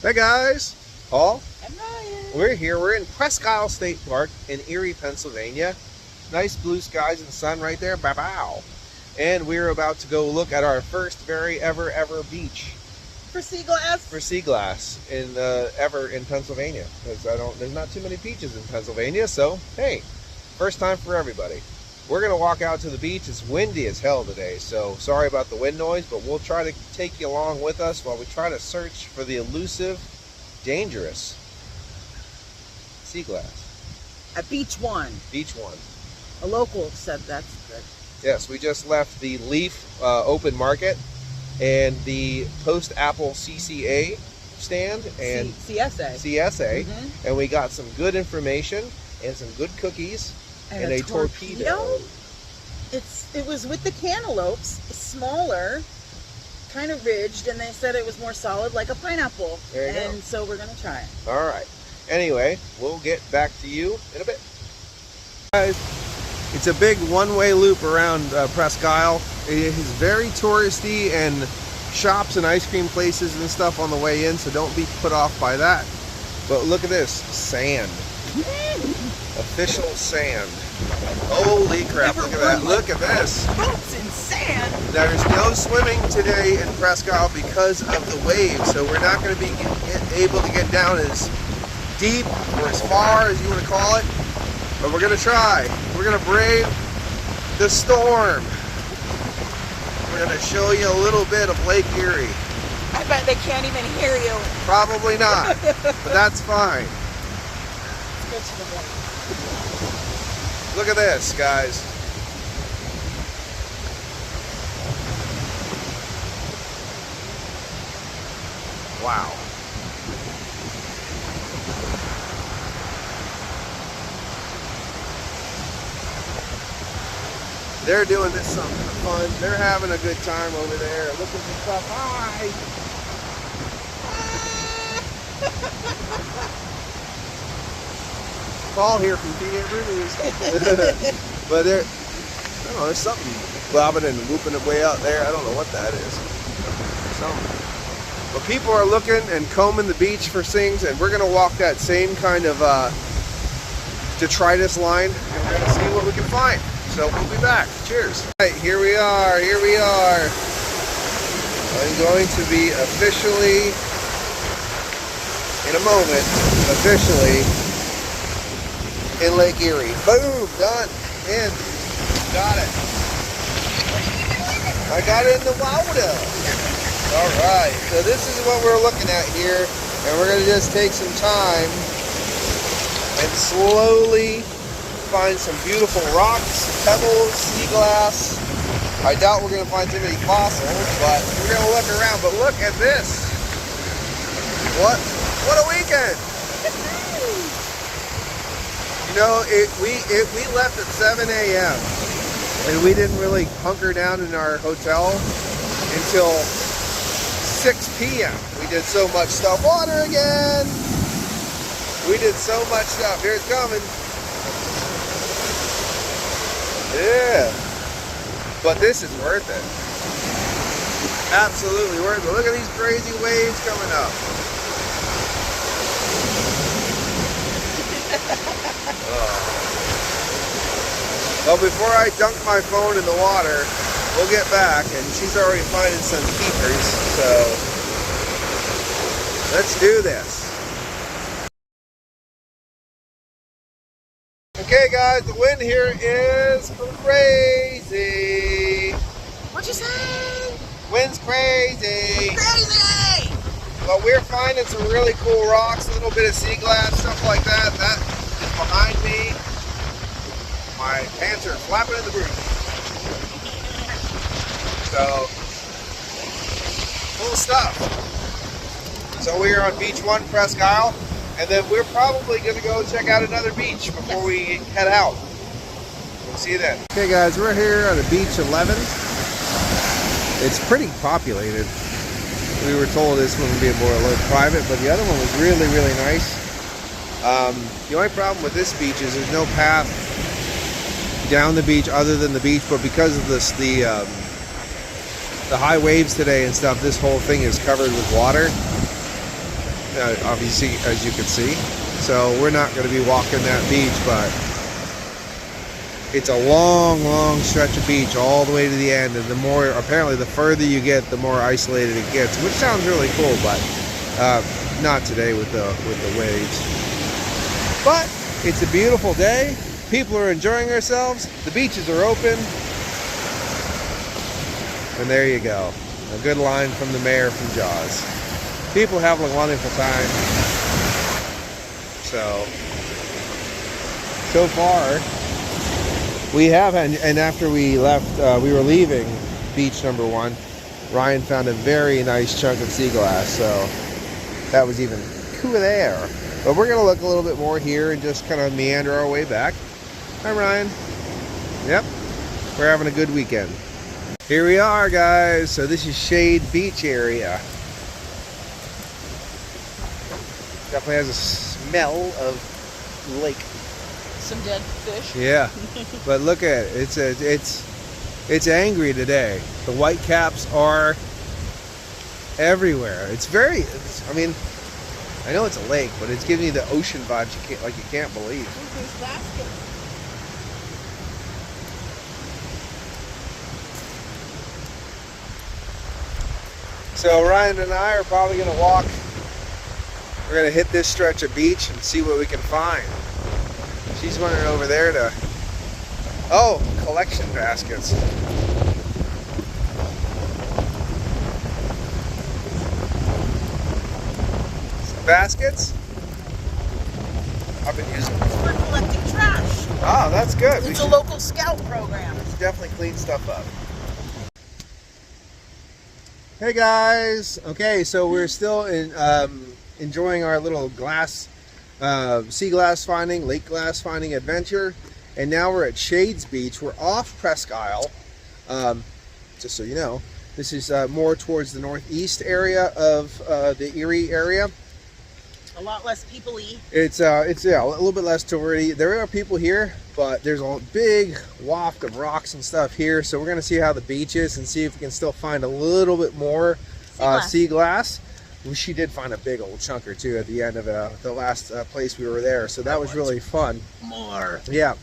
Hey guys, Paul. And Ryan. We're here. We're in Presque State Park in Erie, Pennsylvania. Nice blue skies and sun right there. Bow. And we're about to go look at our first very ever beach For sea glass? for sea glass in ever in Pennsylvania. Because there's not too many beaches in Pennsylvania, so hey, first time for everybody. We're gonna walk out to the beach. It's windy as hell today, so sorry about the wind noise, but we'll try to take you along with us while we try to search for the elusive, dangerous sea glass. At Beach One. Beach One. A local said that's good. Yes, we just left the Leaf open market and the post-Apple CCA stand and CSA. And we got some good information and some good cookies and a torpedo. It was with the cantaloupes, smaller, kind of ridged, and they said it was more solid like a pineapple. There you go. So we're gonna try it. All right. Anyway, we'll get back to you in a bit. Guys, it's a big one-way loop around Presque. It is very touristy and shops and ice cream places and stuff on the way in, so don't be put off by that. But look at this, sand. Official sand. Holy crap, look at that. Look at this. Boats in sand. There's no swimming today in Presque because of the waves, so we're not going to be able to get down as deep or as far as you want to call it, but we're going to try. We're going to brave the storm. We're going to show you a little bit of Lake Erie. I bet they can't even hear you. Probably not, but that's fine. Let's go to the water. Look at this, guys. Wow. They're doing this something fun. They're having a good time over there. Looking for stuff. Hi. Paul here from PA News. But there, I don't know, there's something bobbing and whooping way out there. I don't know what that is. Something. But people are looking and combing the beach for things, and we're going to walk that same kind of detritus line, and we're going to see what we can find. So we'll be back. Cheers. All right, here we are. Here we are. I'm going to be officially, in a moment, officially in Lake Erie. Boom, done. In. Got it. I got it in the water. All right, so this is what we're looking at here, and we're gonna just take some time and slowly find some beautiful rocks, pebbles, sea glass. I doubt we're gonna find too many fossils, but we're gonna look around. But look at this. What a weekend. You know, we left at 7 a.m. and we didn't really hunker down in our hotel until 6 p.m. We did so much stuff. Water again! We did so much stuff. Here it's coming. Yeah. But this is worth it. Absolutely worth it. Look at these crazy waves coming up. Well, before I dunk my phone in the water, we'll get back, and she's already finding some keepers, so let's do this. Okay guys, the wind here is crazy. What'd you say? Wind's crazy. Crazy! But we're finding some really cool rocks, a little bit of sea glass, stuff like that. That is behind me. My pants are flapping in the breeze. So, cool stuff. So we are on Beach One, Presque, and then we're probably going to go check out another beach before we head out. We'll see you then. Okay guys, we're here at a Beach 11. It's pretty populated. We were told this one would be more a little private, but the other one was really, really nice. The only problem with this beach is there's no path down the beach other than the beach, but because of this, the high waves today and stuff, this whole thing is covered with water. obviously, as you can see. So we're not going to be walking that beach, but it's a long stretch of beach all the way to the end. And the more, apparently, the further you get, the more isolated it gets, which sounds really cool, but not today with the waves. But it's a beautiful day. People are enjoying themselves. The beaches are open. And there you go. A good line from the mayor from Jaws. People having a wonderful time. So far, we have, and after we left, we were leaving beach number 1. Ryan found a very nice chunk of sea glass, so that was even cooler there. But we're going to look a little bit more here and just kind of meander our way back. Hi, Ryan. Yep, we're having a good weekend. Here we are, guys. So this is Shade Beach area. Definitely has a smell of lake. Some dead fish. Yeah, but look at it. It's angry today. The white caps are everywhere. I mean, I know it's a lake, but it's giving you the ocean vibes you can't believe. There's baskets. So Ryan and I are probably going to walk. We're going to hit this stretch of beach and see what we can find. She's running over there to, collection baskets. Baskets? I've been using them. We're collecting trash. Oh, that's good. It's a local scout program. We should definitely clean stuff up. Hey guys. Okay, so we're still enjoying our little sea glass finding, lake glass finding adventure, and now we're at Shades Beach. We're off Presque Isle. Just so you know, this is more towards the northeast area of the Erie area. A lot less people-y. It's a little bit less touristy. There are people here, but there's a big waft of rocks and stuff here. So we're gonna see how the beach is and see if we can still find a little bit more sea glass. She did find a big old chunk or two at the end of the last place we were there, so that was really fun. More. Yeah.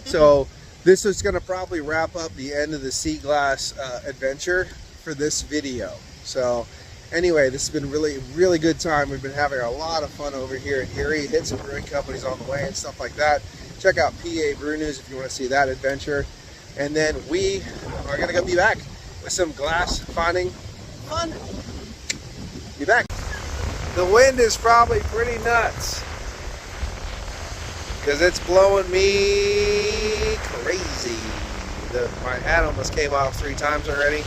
So this is gonna probably wrap up the end of the sea glass adventure for this video. So anyway, this has been really good time. We've been having a lot of fun over here at Erie. Hit some brewing companies on the way and stuff like that. Check out PA Brew News if you want to see that adventure. And then we are going to go be back with some glass finding fun. Be back. The wind is probably pretty nuts because it's blowing me crazy. My hat almost came off 3 times already.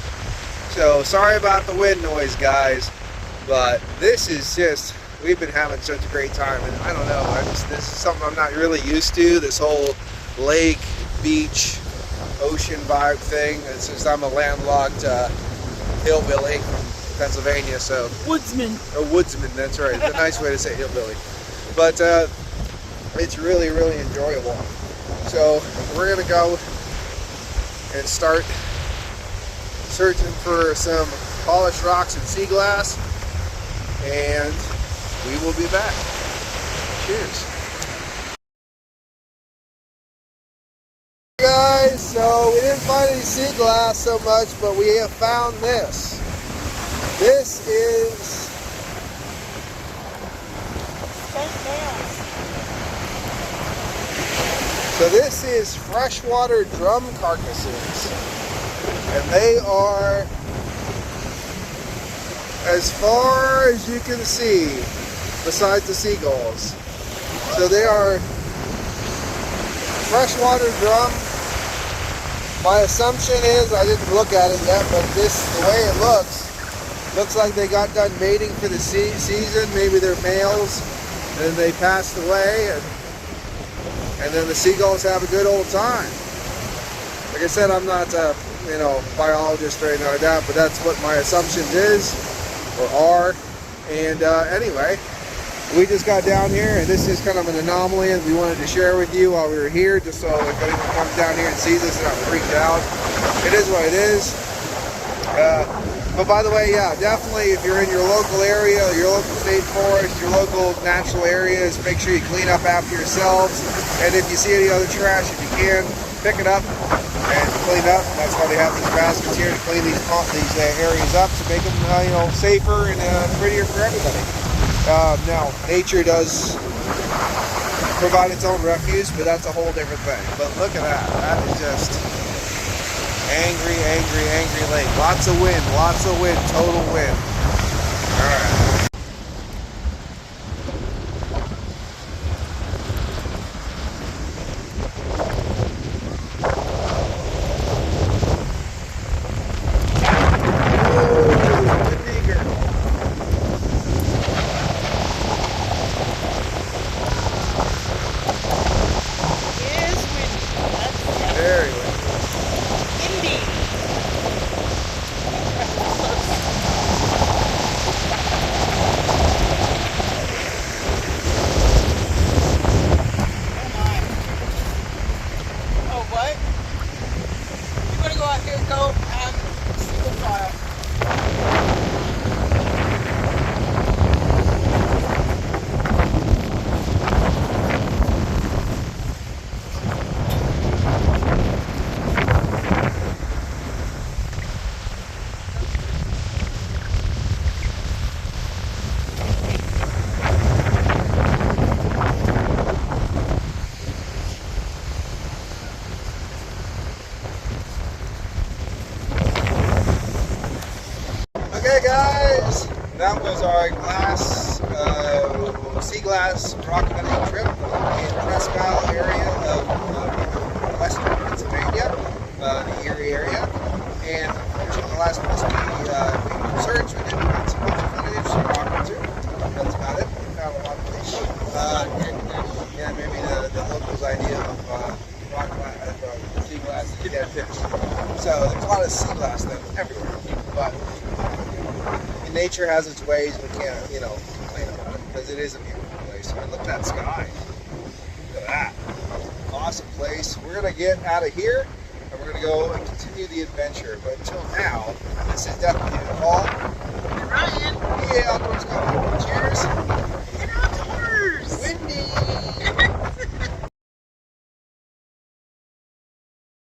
So sorry about the wind noise, guys, but this is just, we've been having such a great time, and I don't know, this is something I'm not really used to, this whole lake, beach, ocean vibe thing. It's just, I'm a landlocked hillbilly from Pennsylvania, so. Woodsman. A woodsman, that's right. It's a nice way to say hillbilly. But it's really enjoyable. So we're gonna go and start searching for some polished rocks and sea glass, and we will be back. Cheers. Guys, so we didn't find any sea glass so much, but we have found this. This is so this is freshwater drum carcasses. And they are, as far as you can see, besides the seagulls. So they are freshwater drum. My assumption is, I didn't look at it yet, but the way it looks like they got done mating for the season. Maybe they're males, and they passed away, and then the seagulls have a good old time. Like I said, I'm not biologist or anything like that, but that's what my assumption is or are. And anyway, we just got down here, and this is kind of an anomaly that we wanted to share with you while we were here, just so if anyone comes down here and sees this, they're not freaked out. It is what it is. But by the way, yeah, definitely if you're in your local area, your local state forest, your local natural areas, make sure you clean up after yourselves. And if you see any other trash, if you can, pick it up and clean up. That's why they have these baskets here to clean these areas up to make them safer and prettier for everybody. Now, nature does provide its own refuse, but that's a whole different thing. But look at that. That is just angry, angry, angry lake. Lots of wind, total wind. All right. Okay guys, that was our sea glass rock hunting trip in Presque area of western Pennsylvania, the Erie area. And unfortunately the last place we researched, we didn't find so much footage to rock into. That's about it. We found a lot of fish. Yeah, maybe the locals' idea of sea glass is dead fish. So there's a lot of sea glass though everywhere. But nature has its ways. We can't, complain about it because it is a beautiful place. I mean, look at that sky. Look at that. Awesome place. We're going to get out of here and we're going to go and continue the adventure. But until now, this is definitely Paul. Ryan. PA Outdoors Company. Cheers.